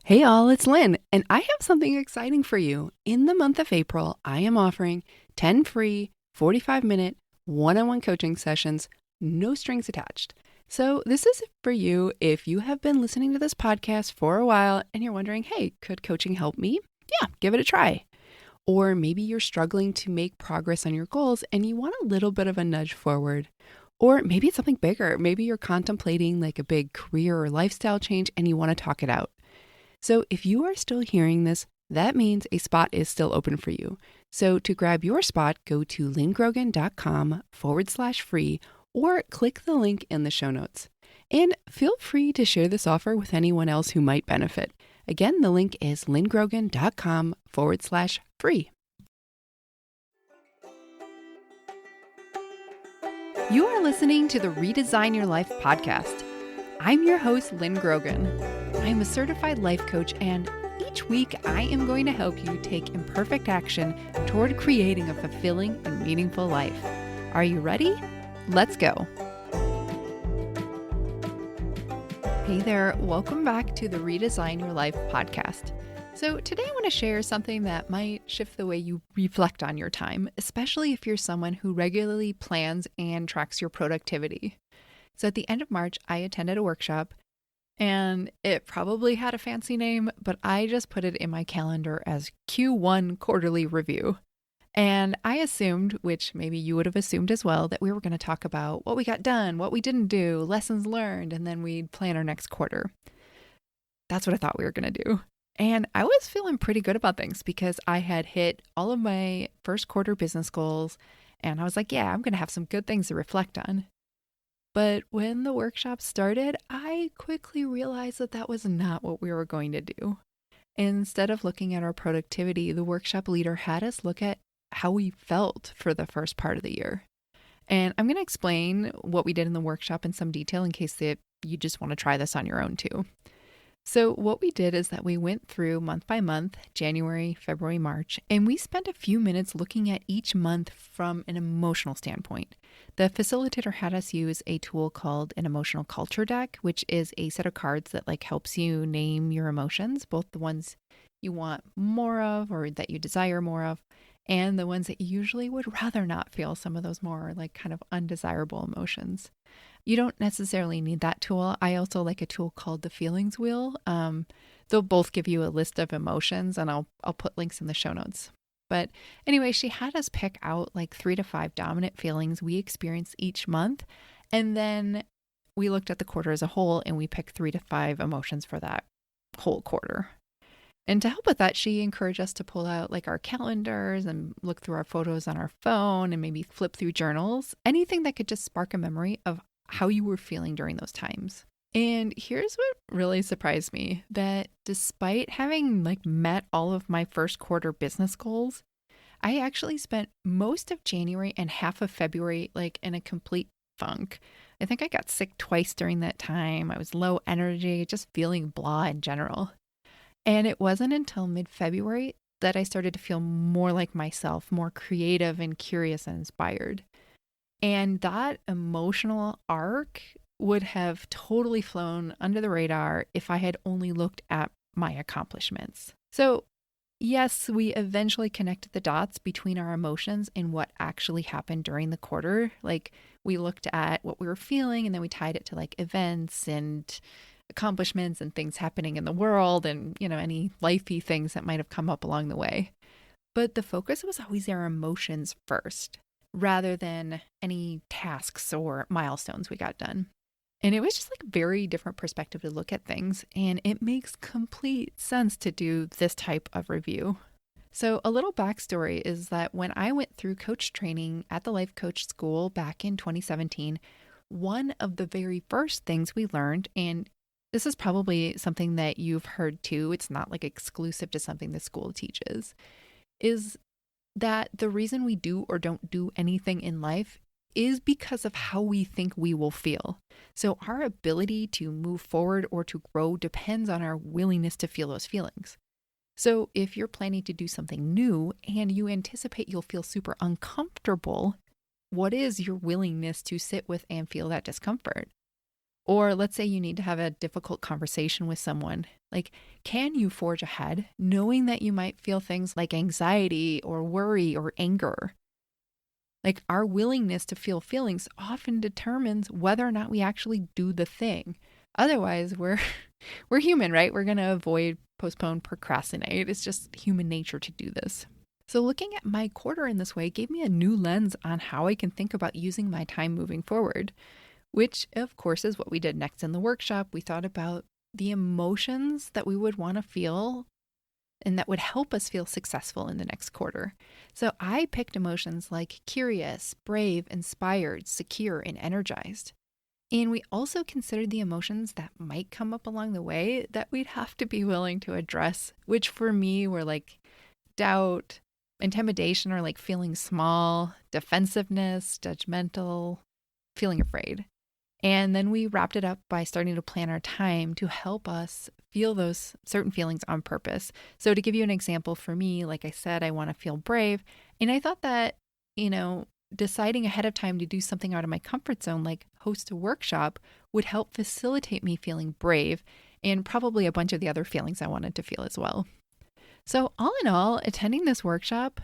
Hey all, it's Lynn, and I have something exciting for you. In the month of April, I am offering 10 free 45-minute one-on-one coaching sessions, no strings attached. So, this is for you if you have been listening to this podcast for a while and you're wondering, hey, could coaching help me? Yeah, give it a try. Or maybe you're struggling to make progress on your goals and you want a little bit of a nudge forward. Or maybe it's something bigger. Maybe you're contemplating like a big career or lifestyle change and you want to talk it out. So if you are still hearing this, that means a spot is still open for you. So to grab your spot, go to lynngrogan.com/free or click the link in the show notes. And feel free to share this offer with anyone else who might benefit. Again, the link is lynngrogan.com/free. You are listening to the Redesign Your Life podcast. I'm your host, Lynn Grogan. I am a certified life coach, and each week I am going to help you take imperfect action toward creating a fulfilling and meaningful life. Are you ready? Let's go. Hey there, welcome back to the Redesign Your Life podcast. So today I want to share something that might shift the way you reflect on your time, especially if you're someone who regularly plans and tracks your productivity. So at the end of March, I attended a workshop, and it probably had a fancy name, but I just put it in my calendar as Q1 quarterly review. And I assumed, which maybe you would have assumed as well, that we were going to talk about what we got done, what we didn't do, lessons learned, and then we'd plan our next quarter. That's what I thought we were going to do. And I was feeling pretty good about things because I had hit all of my first quarter business goals, and I was like, yeah, I'm going to have some good things to reflect on. But when the workshop started, I quickly realized that that was not what we were going to do. Instead of looking at our productivity, the workshop leader had us look at how we felt for the first part of the year. And I'm going to explain what we did in the workshop in some detail in case that you just want to try this on your own too. So what we did is that we went through month by month, January, February, March, and we spent a few minutes looking at each month from an emotional standpoint. The facilitator had us use a tool called an emotional culture deck, which is a set of cards that helps you name your emotions, both the ones you want more of or that you desire more of, and the ones that you usually would rather not feel, some of those more kind of undesirable emotions. You don't necessarily need that tool. I also like a tool called the feelings wheel. They'll both give you a list of emotions, and I'll put links in the show notes. But anyway, she had us pick out 3 to 5 dominant feelings we experience each month. And then we looked at the quarter as a whole and we picked 3 to 5 emotions for that whole quarter. And to help with that, she encouraged us to pull out our calendars and look through our photos on our phone and maybe flip through journals, anything that could just spark a memory of how you were feeling during those times. And here's what really surprised me, that despite having met all of my first quarter business goals, I actually spent most of January and half of February in a complete funk. I think I got sick twice during that time. I was low energy, just feeling blah in general. And it wasn't until mid-February that I started to feel more like myself, more creative and curious and inspired. And that emotional arc would have totally flown under the radar if I had only looked at my accomplishments. So yes, we eventually connected the dots between our emotions and what actually happened during the quarter. We looked at what we were feeling and then we tied it to events and accomplishments and things happening in the world and, any lifey things that might have come up along the way. But the focus was always our emotions first, rather than any tasks or milestones we got done. And it was just a very different perspective to look at things, and it makes complete sense to do this type of review. So a little backstory is that when I went through coach training at the Life Coach School back in 2017, one of the very first things we learned, and this is probably something that you've heard too, it's not exclusive to something the school teaches, is that the reason we do or don't do anything in life is because of how we think we will feel. So our ability to move forward or to grow depends on our willingness to feel those feelings. So if you're planning to do something new and you anticipate you'll feel super uncomfortable, what is your willingness to sit with and feel that discomfort? Or let's say you need to have a difficult conversation with someone. Like, can you forge ahead knowing that you might feel things like anxiety or worry or anger? Like, our willingness to feel feelings often determines whether or not we actually do the thing. Otherwise, we're human, right? We're going to avoid, postpone, procrastinate. It's just human nature to do this. So looking at my quarter in this way gave me a new lens on how I can think about using my time moving forward, which of course is what we did next in the workshop. We thought about the emotions that we would want to feel and that would help us feel successful in the next quarter. So I picked emotions like curious, brave, inspired, secure, and energized. And we also considered the emotions that might come up along the way that we'd have to be willing to address, which for me were like doubt, intimidation, or like feeling small, defensiveness, judgmental, feeling afraid. And then we wrapped it up by starting to plan our time to help us feel those certain feelings on purpose. So to give you an example, for me, like I said, I want to feel brave. And I thought that, deciding ahead of time to do something out of my comfort zone, like host a workshop, would help facilitate me feeling brave and probably a bunch of the other feelings I wanted to feel as well. So all in all, attending this workshop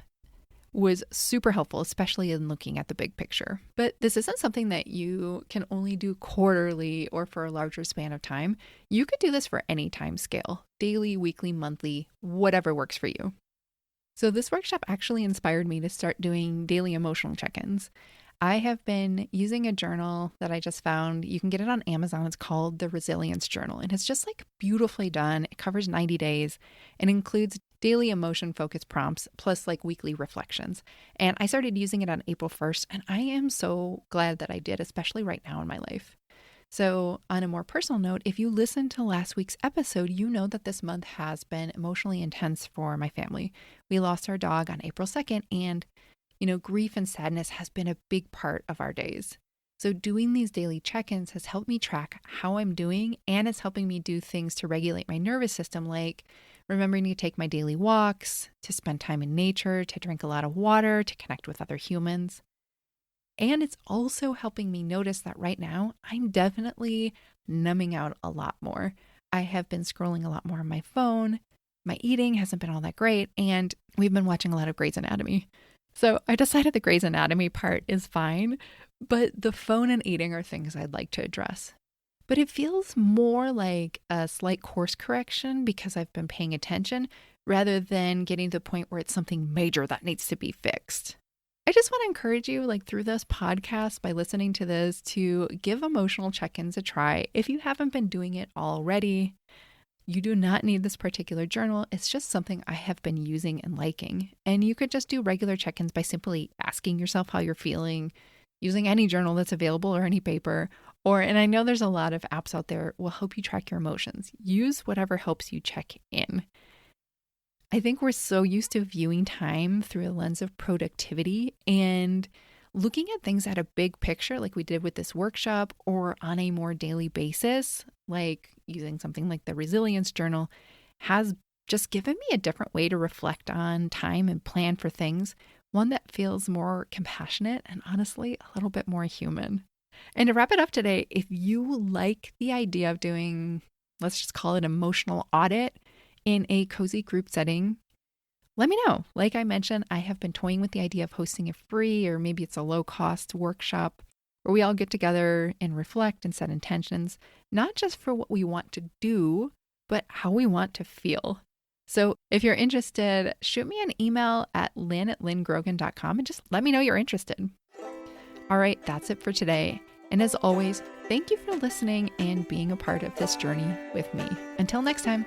was super helpful, especially in looking at the big picture. But this isn't something that you can only do quarterly or for a larger span of time. You could do this for any time scale, daily, weekly, monthly, whatever works for you. So this workshop actually inspired me to start doing daily emotional check-ins. I have been using a journal that I just found. You can get it on Amazon. It's called the Resilience Journal, and it's just like beautifully done. It covers 90 days and includes daily emotion-focused prompts plus like weekly reflections. And I started using it on April 1st, and I am so glad that I did, especially right now in my life. So on a more personal note, if you listened to last week's episode, you know that this month has been emotionally intense for my family. We lost our dog on April 2nd, and grief and sadness has been a big part of our days. So doing these daily check-ins has helped me track how I'm doing, and it's helping me do things to regulate my nervous system, like remembering to take my daily walks, to spend time in nature, to drink a lot of water, to connect with other humans. And it's also helping me notice that right now I'm definitely numbing out a lot more. I have been scrolling a lot more on my phone. My eating hasn't been all that great, and we've been watching a lot of Grey's Anatomy. So I decided the Grey's Anatomy part is fine, but the phone and eating are things I'd like to address. But it feels more like a slight course correction because I've been paying attention rather than getting to the point where it's something major that needs to be fixed. I just want to encourage you, like through this podcast, by listening to this, to give emotional check-ins a try. If you haven't been doing it already, you do not need this particular journal. It's just something I have been using and liking. And you could just do regular check-ins by simply asking yourself how you're feeling, using any journal that's available or any paper. And I know there's a lot of apps out there will help you track your emotions. Use whatever helps you check in. I think we're so used to viewing time through a lens of productivity and looking at things at a big picture, like we did with this workshop, or on a more daily basis, like using something like the Resilience Journal, has just given me a different way to reflect on time and plan for things, one that feels more compassionate and honestly a little bit more human. And to wrap it up today, if you like the idea of doing, let's just call it emotional audit in a cozy group setting, let me know. Like I mentioned, I have been toying with the idea of hosting a free, or maybe it's a low-cost workshop where we all get together and reflect and set intentions, not just for what we want to do, but how we want to feel. So if you're interested, shoot me an email at lynn@lynngrogan.com and just let me know you're interested. All right, that's it for today. And as always, thank you for listening and being a part of this journey with me. Until next time.